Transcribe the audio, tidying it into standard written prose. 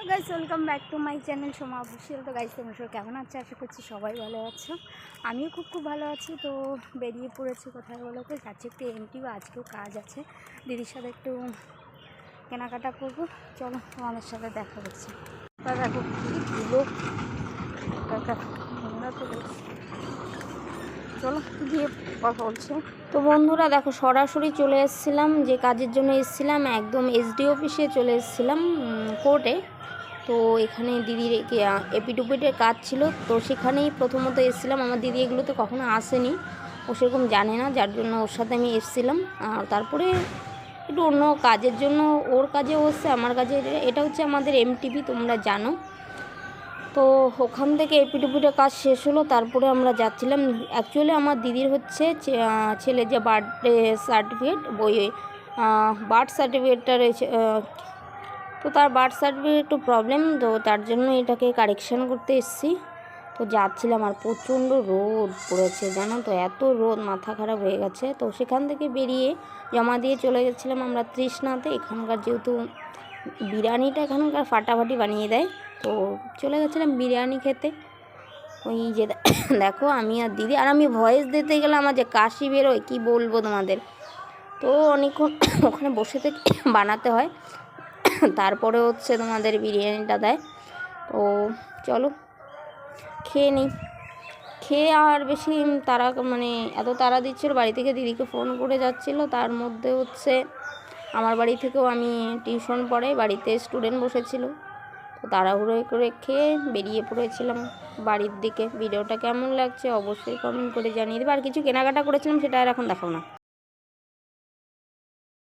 তো guys welcome back to my channel Soma official. তো guys তোমরা সবাই কেমন আছো? আশা করছি সবাই ভালো আছো। আমিও খুব ভালো আছি। তো বেরিয়ে পড়েছি কোথায় বলো তো, যাচ্ছি একটু এমটি বা আজকেও কাজ আছে, দিদির সাথে একটু কেনাকাটা করবো। চলো তোমাদের সাথে দেখা করছি। তা দেখো কীগুলো চলো গিয়ে কথা বলছি। তো বন্ধুরা দেখো সরাসরি চলে এসেছিলাম, যে কাজের জন্য এসেছিলাম একদম এসডি অফিসে চলে এসেছিলাম, কোর্টে। তো এখানে দিদির এপিডুপিটের কাজ ছিল, তো সেখানেই প্রথমত এসেছিলাম। আমার দিদি এগুলোতে কখনো আসেনি, ও সেরকম জানে না, যার জন্য ওর সাথে আমি এসেছিলাম। আর তারপরে একটু অন্য কাজের জন্য ওর কাজে এসছে, আমার কাজে। এটা হচ্ছে আমাদের এমটিভি, তোমরা জানো। তো ওখান থেকে এপিডুপিটের কাজ শেষ হলো, তারপরে আমরা যাচ্ছিলাম। অ্যাকচুয়ালি আমার দিদির হচ্ছে ছেলে যে বার্থডে সার্টিফিকেট, বার্থ সার্টিফিকেটটা রয়েছে, তো তার বার্থ সার্টিফিকেট একটু প্রবলেম, তো তার জন্য এটাকে কারেকশান করতে এসেছি। তো যাচ্ছিলাম, আর প্রচণ্ড রোদ পড়েছে জানো তো, এত রোদ মাথা খারাপ হয়ে গেছে। তো সেখান থেকে বেরিয়ে জমা দিয়ে চলে গেছিলাম আমরা তৃষ্ণাতে। এখানকার যেহেতু বিরিয়ানিটা এখানকার ফাটাফাটি বানিয়ে দেয়, তো চলে গেছিলাম বিরিয়ানি খেতে। ওই যে দেখো আমি আর দিদি, আর আমি ভয়েস দিতে গেলে আমার যে কাশি বেরোয় কী বলবো তোমাদের। তো অনেকক্ষণ ওখানে বসে থেকে বানাতে হয়, তারপরে হচ্ছে তোমাদের বিরিয়ানিটা দেয়। তো চলো খেয়ে নিই। খেয়ে আর বেশি তারা এত তাড়া দিচ্ছিলো, বাড়ি থেকে দিদিকে ফোন করে যাচ্ছিলো। তার মধ্যে হচ্ছে আমার বাড়ি থেকেও আমি টিউশন পড়াই, বাড়িতে স্টুডেন্ট বসেছিল। তো তাড়াহুড়ো করে খেয়ে বেরিয়ে পড়েছিলাম বাড়ির দিকে। ভিডিওটা কেমন লাগছে অবশ্যই কমেন্ট করে জানিয়ে দেবে। আর কিছু কেনাকাটা করেছিলাম, সেটা আর এখন দেখাও না।